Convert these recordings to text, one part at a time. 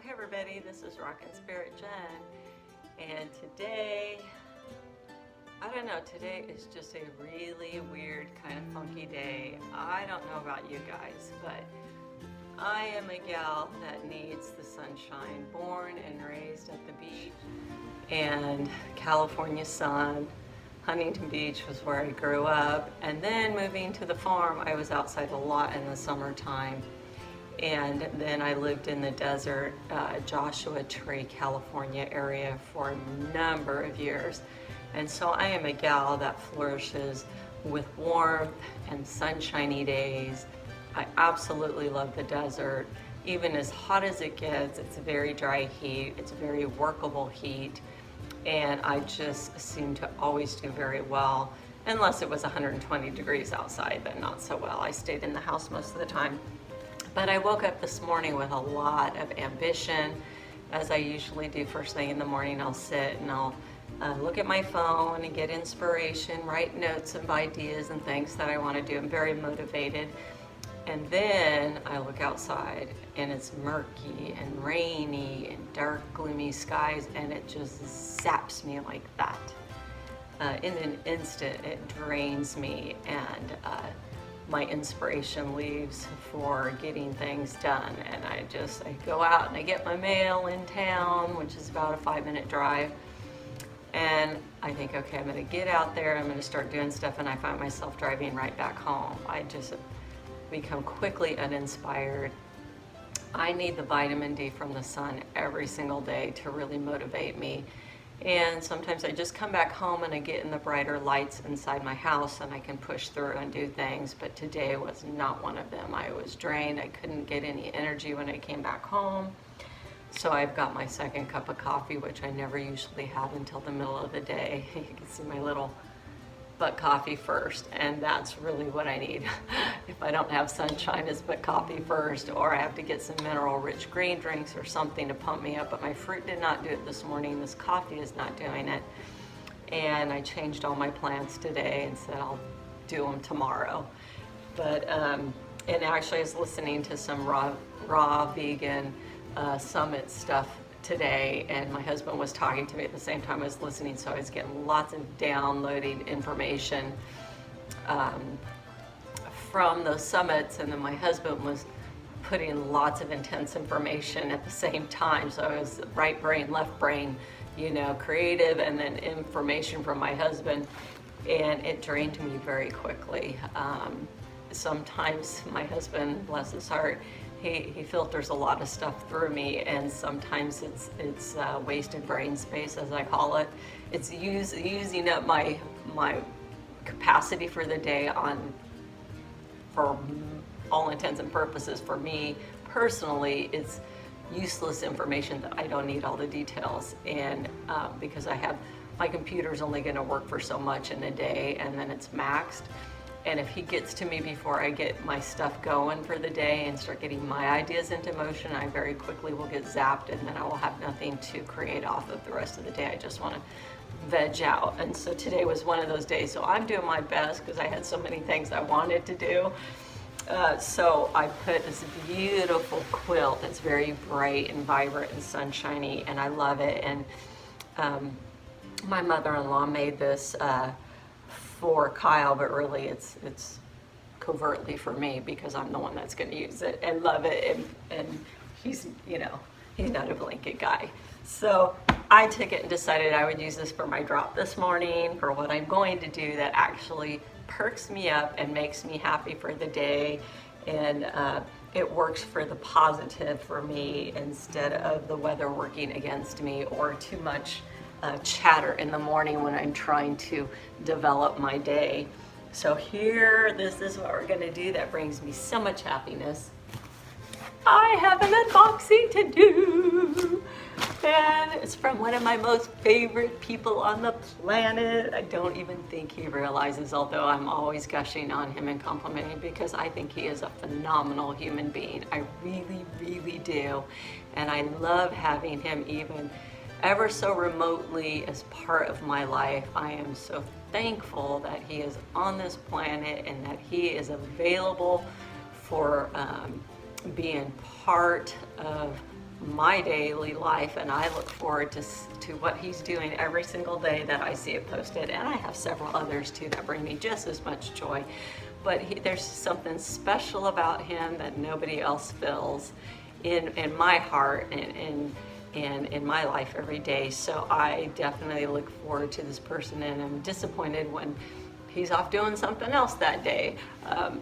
Hi everybody, this is Rockin' Spirit Jen, and today, I don't know, today is just a really weird kind of funky day. I don't know about you guys, but I am a gal that needs the sunshine, born and raised at the beach and California sun. Huntington Beach was where I grew up, and then moving to the farm, I was outside a lot in the summertime. And then I lived in the desert, Joshua Tree, California area for a number of years. And so I am a gal that flourishes with warmth and sunshiny days. I absolutely love the desert. Even as hot as it gets, it's a very dry heat. It's a very workable heat. And I just seem to always do very well, unless it was 120 degrees outside, then not so well. I stayed in the house most of the time. But I woke up this morning with a lot of ambition. As I usually do first thing in the morning, I'll sit and I'll look at my phone and get inspiration, write notes of ideas and things that I want to do. I'm very motivated. And then I look outside and it's murky and rainy and dark, gloomy skies, and it just zaps me like that. In an instant, it drains me, and my inspiration leaves for getting things done. And I go out and I get my mail in town, which is about a 5-minute drive. And I think, okay, I'm gonna get out there, I'm gonna start doing stuff, and I find myself driving right back home. I just become quickly uninspired. I need the vitamin D from the sun every single day to really motivate me. And sometimes I just come back home and I get in the brighter lights inside my house and I can push through and do things, but today was not one of them. I was drained. I couldn't get any energy when I came back home. So I've got my second cup of coffee, which I never usually have until the middle of the day. You can see my little but coffee first, and that's really what I need. If I don't have sunshine, it's but coffee first, or I have to get some mineral-rich green drinks or something to pump me up. But my fruit did not do it this morning. This coffee is not doing it. And I changed all my plans today and said I'll do them tomorrow. But, and actually I was listening to some raw vegan summit stuff today, and my husband was talking to me at the same time I was listening, so I was getting lots of downloading information from those summits, and then my husband was putting lots of intense information at the same time, so I was right brain, left brain, you know, creative, and then information from my husband, and it drained me very quickly. Sometimes my husband, bless his heart, he filters a lot of stuff through me, and sometimes it's wasted brain space, as I call it. It's using up my capacity for the day for all intents and purposes. For me personally, it's useless information that I don't need all the details, and because my computer's only going to work for so much in a day, and then it's maxed. And if he gets to me before I get my stuff going for the day and start getting my ideas into motion, I very quickly will get zapped, and then I will have nothing to create off of the rest of the day. I just want to veg out. And so today was one of those days. So I'm doing my best because I had so many things I wanted to do. So I put this beautiful quilt that's very bright and vibrant and sunshiny, and I love it. And my mother-in-law made this for Kyle, but really it's covertly for me because I'm the one that's going to use it and love it, and he's, you know, he's not a blanket guy. So I took it and decided I would use this for my drop this morning, for what I'm going to do that actually perks me up and makes me happy for the day, and it works for the positive for me instead of the weather working against me or too much chatter in the morning when I'm trying to develop my day. So here, this is what we're gonna do that brings me so much happiness. I have an unboxing to do, and it's from one of my most favorite people on the planet. I don't even think he realizes, although I'm always gushing on him and complimenting, because I think he is a phenomenal human being. I really, really do. And I love having him even ever so remotely as part of my life. I am so thankful that he is on this planet and that he is available for being part of my daily life, and I look forward to what he's doing every single day that I see it posted. And I have several others too that bring me just as much joy. But there's something special about him that nobody else feels in my heart and in my life every day. So I definitely look forward to this person, and I'm disappointed when he's off doing something else that day.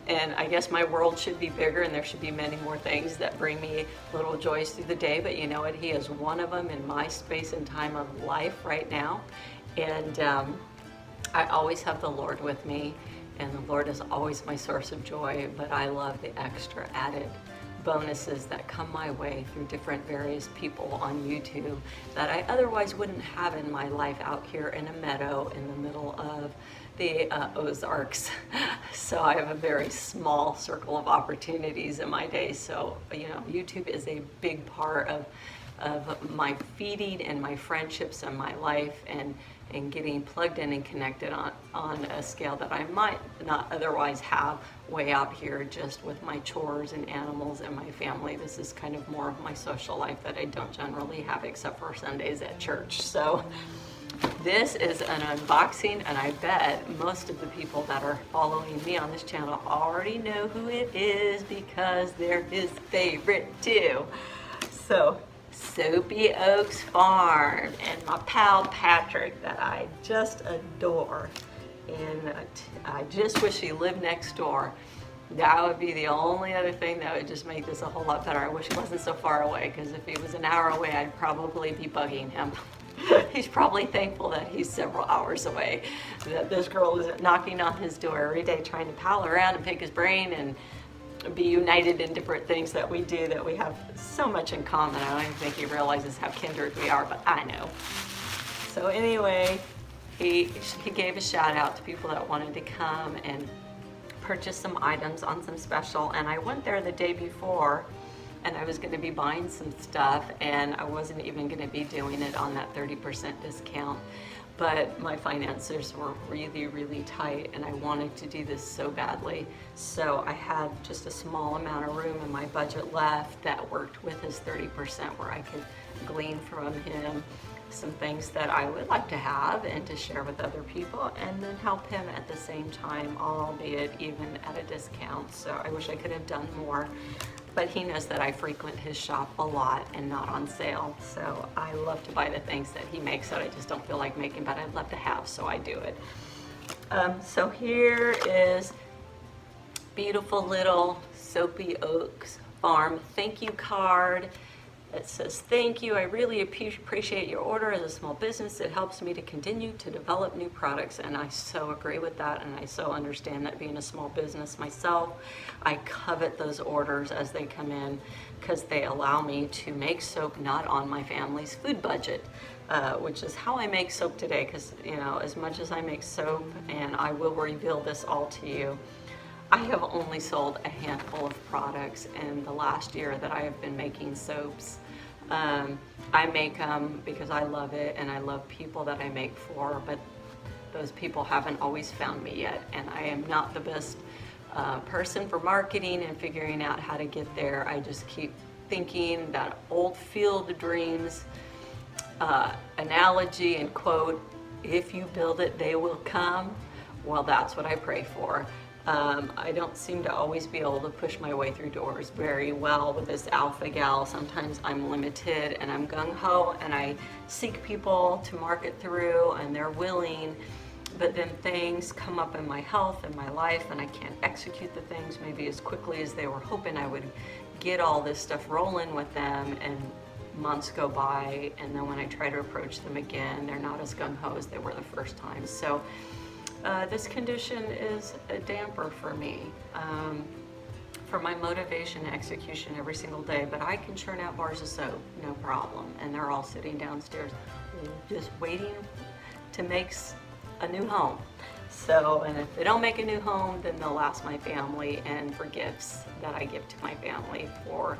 And I guess my world should be bigger, and there should be many more things that bring me little joys through the day. But you know what? He is one of them in my space and time of life right now. And I always have the Lord with me, and the Lord is always my source of joy. But I love the extra added bonuses that come my way through different various people on YouTube that I otherwise wouldn't have in my life out here in a meadow in the middle of the Ozarks. So I have a very small circle of opportunities in my day. So, you know, YouTube is a big part of my feeding and my friendships and my life, and getting plugged in and connected on a scale that I might not otherwise have way out here just with my chores and animals and my family. This is kind of more of my social life that I don't generally have except for Sundays at church. So this is an unboxing, and I bet most of the people that are following me on this channel already know who it is because they're his favorite too. So Soapy Oaks Farm and my pal Patrick that I just adore, and I just wish he lived next door. That would be the only other thing that would just make this a whole lot better. I wish he wasn't so far away, because if he was an hour away, I'd probably be bugging him. He's probably thankful that he's several hours away, that this girl isn't knocking on his door every day trying to pal around and pick his brain and be united in different things that we do, that we have so much in common. I don't even think he realizes how kindred we are, but I know. So anyway, he gave a shout out to people that wanted to come and purchase some items on some special, and I went there the day before, and I was going to be buying some stuff, and I wasn't even going to be doing it on that 30% discount. But my finances were really, really tight, and I wanted to do this so badly. So I had just a small amount of room in my budget left that worked with his 30%, where I could glean from him some things that I would like to have and to share with other people, and then help him at the same time, albeit even at a discount. So I wish I could have done more. But he knows that I frequent his shop a lot and not on sale. So I love to buy the things that he makes that I just don't feel like making, but I'd love to have, so I do it. So here is beautiful little Soapy Oaks Farm thank you card. It says, "Thank you. I really appreciate your order. As a small business, it helps me to continue to develop new products." And I so agree with that, and I so understand that being a small business myself. I covet those orders as they come in, because they allow me to make soap not on my family's food budget, which is how I make soap today. Because, you know, as much as I make soap, and I will reveal this all to you, I have only sold a handful of products in the last year that I have been making soaps. I make them because I love it, and I love people that I make for, but those people haven't always found me yet, and I am not the best person for marketing and figuring out how to get there. I just keep thinking that old Field of Dreams analogy and quote, "If you build it, they will come." Well, that's what I pray for. I don't seem to always be able to push my way through doors very well with this alpha gal. Sometimes I'm limited and I'm gung-ho, and I seek people to market through, and they're willing, but then things come up in my health and my life, and I can't execute the things maybe as quickly as they were hoping I would get all this stuff rolling with them, and months go by, and then when I try to approach them again, they're not as gung-ho as they were the first time. So this condition is a damper for me, for my motivation and execution every single day. But I can churn out bars of soap, no problem. And they're all sitting downstairs just waiting to make a new home. So, and if they don't make a new home, then they'll ask my family, and for gifts that I give to my family for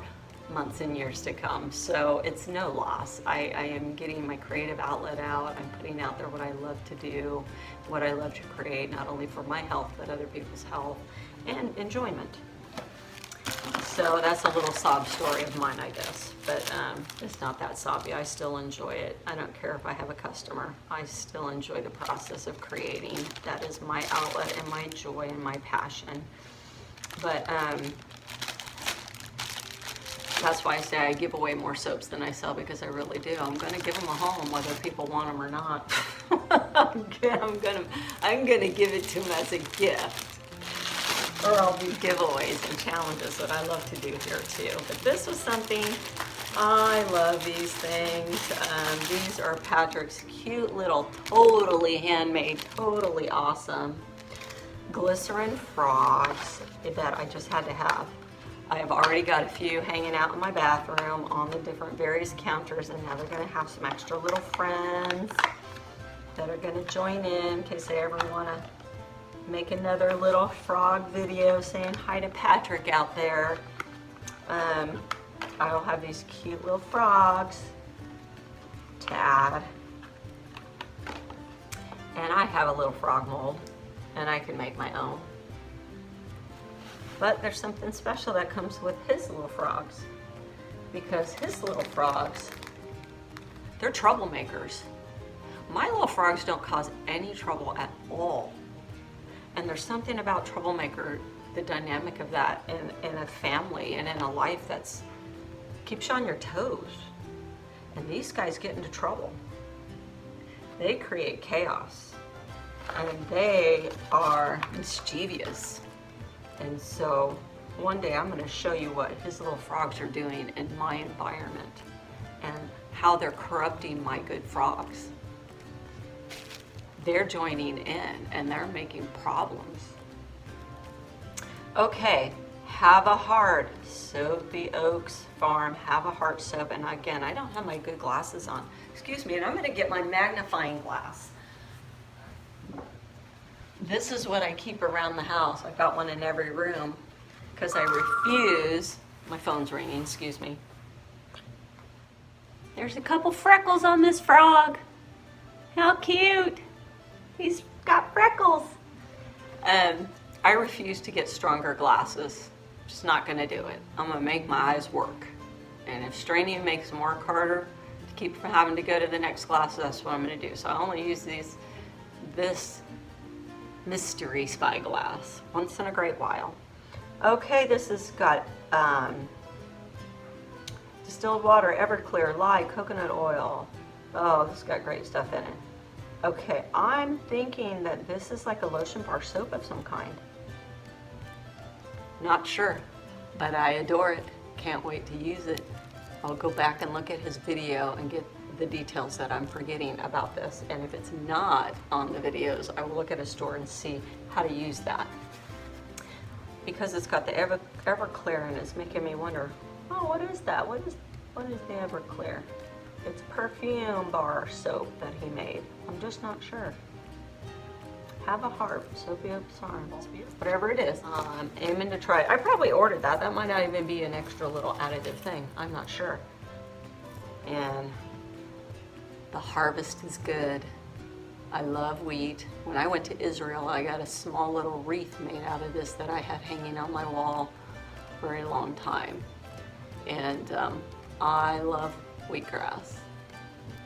months and years to come. So it's no loss. I am getting my creative outlet out. I'm putting out there what I love to do, what I love to create, not only for my health, but other people's health and enjoyment. So that's a little sob story of mine, I guess. But it's not that sobby. I still enjoy it. I don't care if I have a customer. I still enjoy the process of creating. That is my outlet and my joy and my passion. But that's why I say I give away more soaps than I sell, because I really do. I'm going to give them a home whether people want them or not. I'm gonna give it to them as a gift. Or I'll do giveaways and challenges that I love to do here too. But this was something, I love these things. These are Patrick's cute little, totally handmade, totally awesome glycerin frogs that I just had to have. I have already got a few hanging out in my bathroom on the different various counters, and now they're gonna have some extra little friends that are gonna join in case they ever wanna make another little frog video saying hi to Patrick out there. I'll have these cute little frogs, Tad, and I have a little frog mold, and I can make my own. But there's something special that comes with his little frogs, because his little frogs, they're troublemakers. My little frogs don't cause any trouble at all. And there's something about troublemaker, the dynamic of that in a family and in a life that's keeps you on your toes. And these guys get into trouble. They create chaos. And they are mischievous. And so one day I'm going to show you what his little frogs are doing in my environment and how they're corrupting my good frogs. They're joining in and they're making problems. Okay, Have a Heart, Soapy Oaks Farm, Have a Heart soap. And again, I don't have my good glasses on. Excuse me, and I'm going to get my magnifying glass. This is what I keep around the house. I've got one in every room because I refuse. My phone's ringing, excuse me. There's a couple freckles on this frog. How cute. He's got freckles. I refuse to get stronger glasses. Just not going to do it. I'm going to make my eyes work. And if straining makes them work harder to keep from having to go to the next glass, that's what I'm going to do. So I only use this mystery spyglass once in a great while. Okay, this has got distilled water, Everclear, lye, coconut oil. Oh, this has got great stuff in it. Okay, I'm thinking that this is like a lotion bar soap of some kind. Not sure, but I adore it. Can't wait to use it. I'll go back and look at his video and get the details that I'm forgetting about this. And if it's not on the videos, I will look at a store and see how to use that. Because it's got the Everclear and it's making me wonder, oh, what is that? What is the Everclear? It's perfume bar soap that he made. I'm just not sure. Have a Heart, Soapy Oaks Farm. Whatever it is, I'm aiming to try it. I probably ordered that. That might not even be an extra little additive thing. I'm not sure. And the harvest is good. I love wheat. When I went to Israel, I got a small little wreath made out of this that I had hanging on my wall for a long time. And I love wheatgrass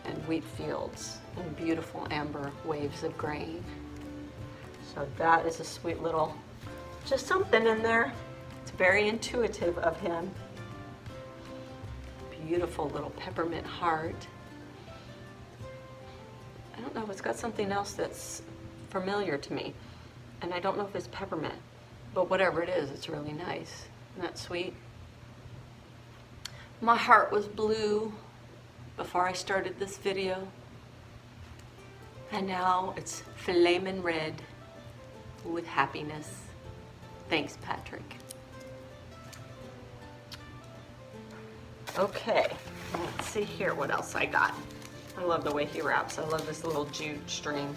and wheat fields and beautiful amber waves of grain. So that is a sweet little, just something in there. It's very intuitive of him. Beautiful little peppermint heart. I don't know, it's got something else that's familiar to me. And I don't know if it's peppermint, but whatever it is, it's really nice. Isn't that sweet? My heart was blue before I started this video. And now it's flamin' red with happiness. Thanks, Patrick. Okay, let's see here what else I got. I love the way he wraps. I love this little jute string.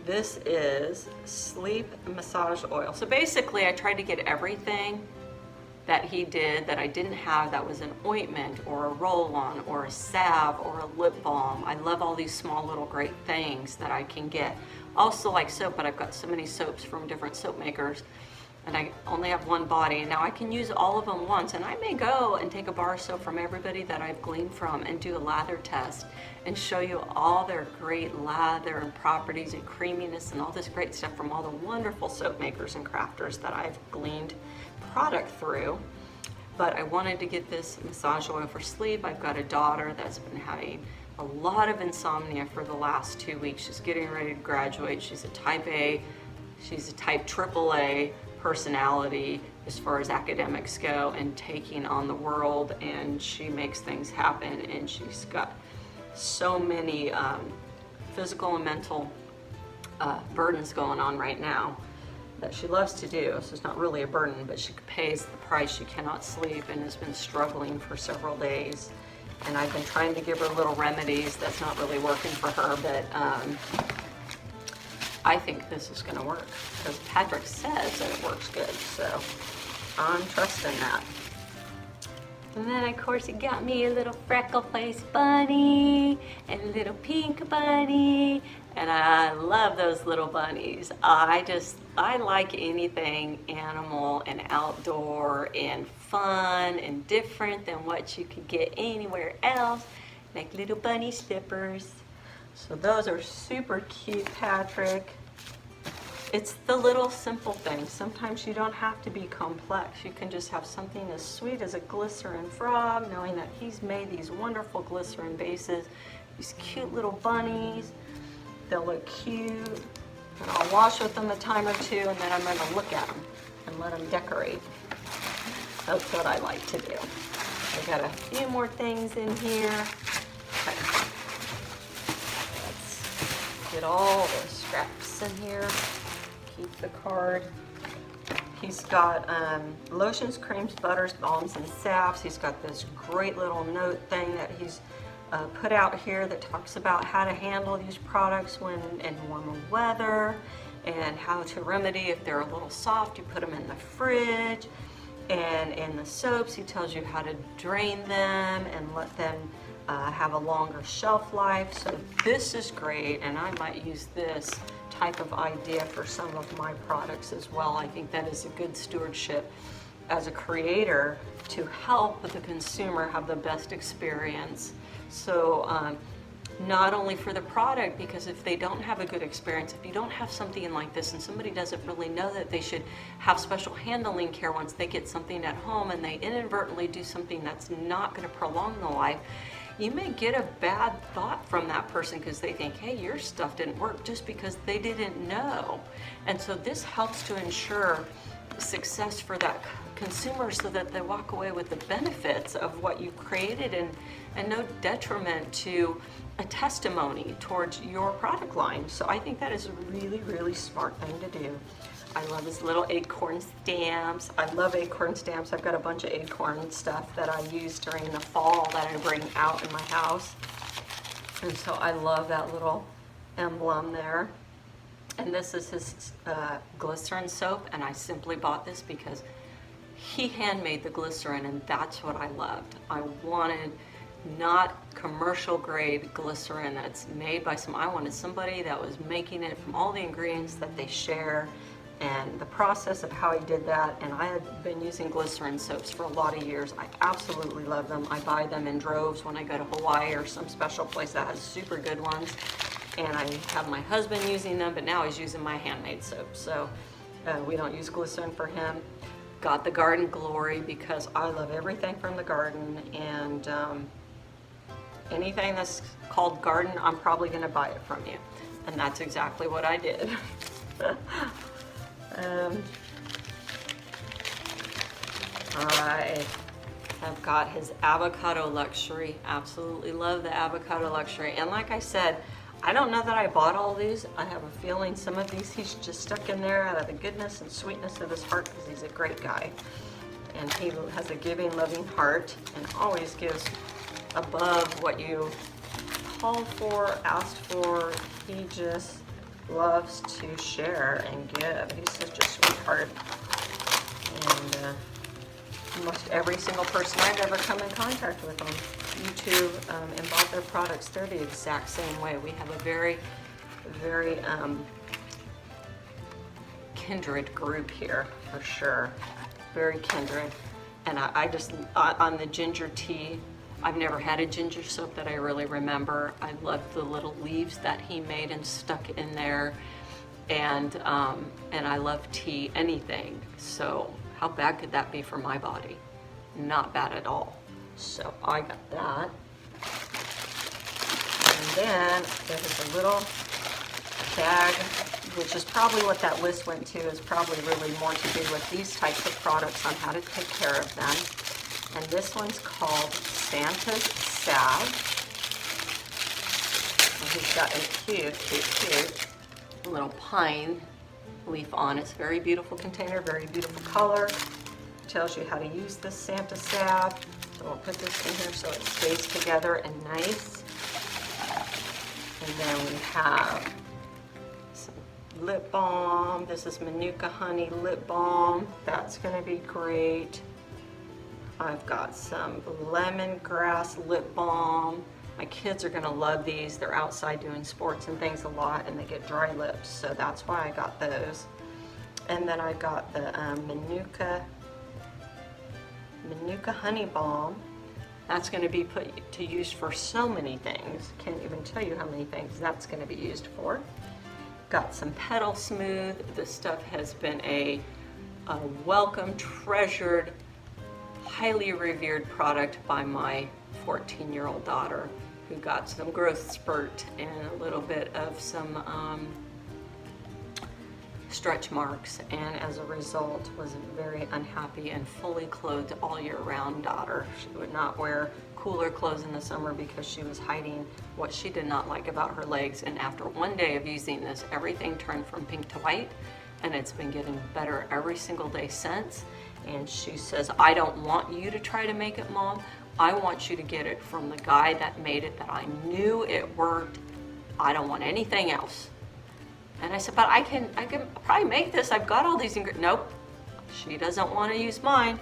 This is sleep massage oil. So basically I tried to get everything that he did that I didn't have that was an ointment or a roll-on or a salve or a lip balm. I love all these small little great things that I can get. Also like soap, but I've got so many soaps from different soap makers. and I only have one body. And now I can use all of them once, and I may go and take a bar of soap from everybody that I've gleaned from and do a lather test and show you all their great lather and properties and creaminess and all this great stuff from all the wonderful soap makers and crafters that I've gleaned product through. But I wanted to get this massage oil for sleep. I've got a daughter that's been having a lot of insomnia for the last 2 weeks. She's getting ready to graduate. She's a type A, she's a type AAA personality as far as academics go and taking on the world, and she makes things happen, and she's got so many physical and mental burdens going on right now that she loves to do. So it's not really a burden, but she pays the price. She cannot sleep and has been struggling for several days. And I've been trying to give her little remedies. That's not really working for her, but I think this is going to work because Patrick says that it works good. So I'm trusting that. And then, of course, he got me a little freckle-faced bunny and a little pink bunny. And I love those little bunnies. I like anything animal and outdoor and fun and different than what you could get anywhere else. Like little bunny slippers. So those are super cute, Patrick. It's the little simple things. Sometimes you don't have to be complex. You can just have something as sweet as a glycerin frog, knowing that he's made these wonderful glycerin bases, these cute little bunnies. They'll look cute, and I'll wash with them a time or two, and then I'm going to look at them and let them decorate. That's what I like to do. I got a few more things in here. Okay. Let's get all the scraps in here. Keep the card. He's got lotions, creams, butters, balms, and saps. He's got this great little note thing that he's put out here that talks about how to handle these products when in warmer weather and how to remedy if they're a little soft. You put them in the fridge. And in the soaps, he tells you how to drain them and let them have a longer shelf life. So this is great, and I might use this type of idea for some of my products as well. I think that is a good stewardship as a creator to help the consumer have the best experience. So not only for the product, because if they don't have a good experience, if you don't have something like this and somebody doesn't really know that they should have special handling care once they get something at home and they inadvertently do something that's not going to prolong the life, you may get a bad thought from that person because they think, hey, your stuff didn't work, just because they didn't know. And so this helps to ensure success for that consumer so that they walk away with the benefits of what you created and no detriment to a testimony towards your product line. So I think that is a really, really smart thing to do. I love his little acorn stamps. I love acorn stamps. I've got a bunch of acorn stuff that I use during the fall that I bring out in my house. And so I love that little emblem there. And this is his glycerin soap, and I simply bought this because he handmade the glycerin, and that's what I loved. I wanted not commercial grade glycerin that's made by I wanted somebody that was making it from all the ingredients that they share and the process of how he did that. And I had been using glycerin soaps for a lot of years. I absolutely love them. I buy them in droves when I go to Hawaii or some special place that has super good ones. And I have my husband using them, but now he's using my handmade soap. So we don't use glycerin for him. Got the Garden Glory because I love everything from the garden, and anything that's called garden, I'm probably going to buy it from you. And that's exactly what I did. I have got his Avocado Luxury. Absolutely love the Avocado Luxury. And like I said, I don't know that I bought all these. I have a feeling some of these he's just stuck in there out of the goodness and sweetness of his heart because he's a great guy. And he has a giving, loving heart and always gives above what you called for, asked for. He just loves to share and give. He's such a sweetheart. And almost every single person I've ever come in contact with on YouTube and bought their products, they're the exact same way. We have a very, very kindred group here, for sure. Very kindred. And I just, on the ginger tea, I've never had a ginger soap that I really remember. I love the little leaves that he made and stuck in there. And I love tea, anything. So how bad could that be for my body? Not bad at all. So I got that. And then there's a little bag, which is probably what that list went to, is probably really more to do with these types of products on how to take care of them. And this one's called Santa's Salve. And he's got a cute little pine leaf on. It's a very beautiful container, very beautiful color. Tells you how to use this Santa Salve. So I'll put this in here so it stays together and nice. And then we have some lip balm. This is Manuka Honey Lip Balm. That's going to be great. I've got some lemongrass lip balm. My kids are going to love these. They're outside doing sports and things a lot, and they get dry lips, so that's why I got those. And then I got the Manuka Honey Balm. That's going to be put to use for so many things. Can't even tell you how many things that's going to be used for. Got some Petal Smooth. This stuff has been a welcome, treasured, highly revered product by my 14-year-old daughter, who got some growth spurt and a little bit of some stretch marks, and as a result was very unhappy and fully clothed all year round daughter. She would not wear cooler clothes in the summer because she was hiding what she did not like about her legs. And after one day of using this, everything turned from pink to white, and it's been getting better every single day since. And she says, I don't want you to try to make it, Mom. I want you to get it from the guy that made it, that I knew it worked. I don't want anything else. And I said, but I can probably make this. I've got all these ingredients. Nope, she doesn't want to use mine.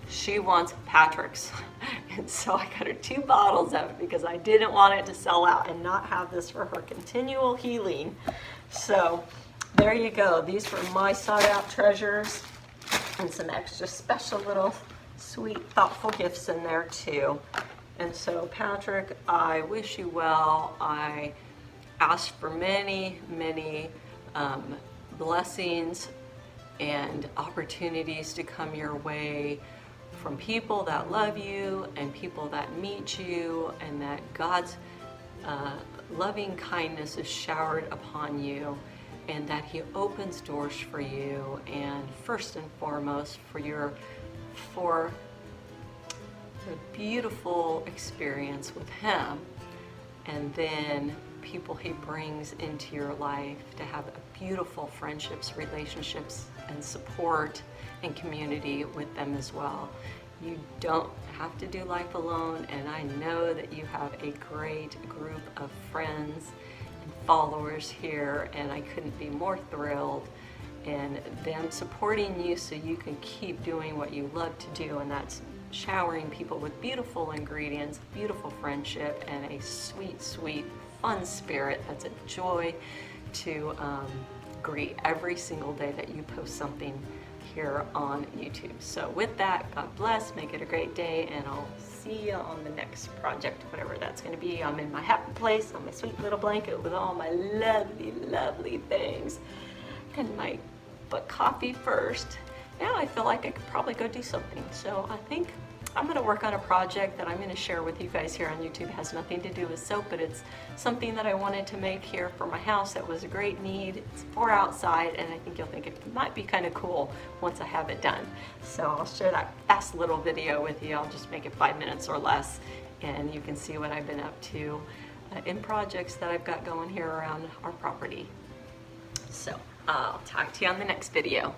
She wants Patrick's. And so I got her 2 bottles of it because I didn't want it to sell out and not have this for her continual healing. So there you go. These were my sought out treasures, and some extra special little sweet, thoughtful gifts in there too. And so Patrick, I wish you well. I ask for many, many blessings and opportunities to come your way from people that love you and people that meet you, and that God's loving kindness is showered upon you, and that He opens doors for you, and first and foremost for a beautiful experience with Him, and then people He brings into your life to have beautiful friendships, relationships, and support and community with them as well. You don't have to do life alone, and I know that you have a great group of friends and followers here, and I couldn't be more thrilled in them supporting you so you can keep doing what you love to do, and that's showering people with beautiful ingredients, beautiful friendship, and a sweet, sweet, fun spirit that's a joy to greet every single day that you post something here on YouTube. So with that, God bless, make it a great day, and I'll see you on the next project, whatever that's going to be. I'm in my happy place on my sweet little blanket with all my lovely, lovely things, and my coffee first. Now I feel like I could probably go do something. So I think I'm going to work on a project that I'm going to share with you guys here on YouTube. It has nothing to do with soap, but it's something that I wanted to make here for my house that was a great need. It's for outside, and I think you'll think it might be kind of cool once I have it done. So I'll share that fast little video with you. I'll just make it 5 minutes or less, and you can see what I've been up to in projects that I've got going here around our property. So I'll talk to you on the next video.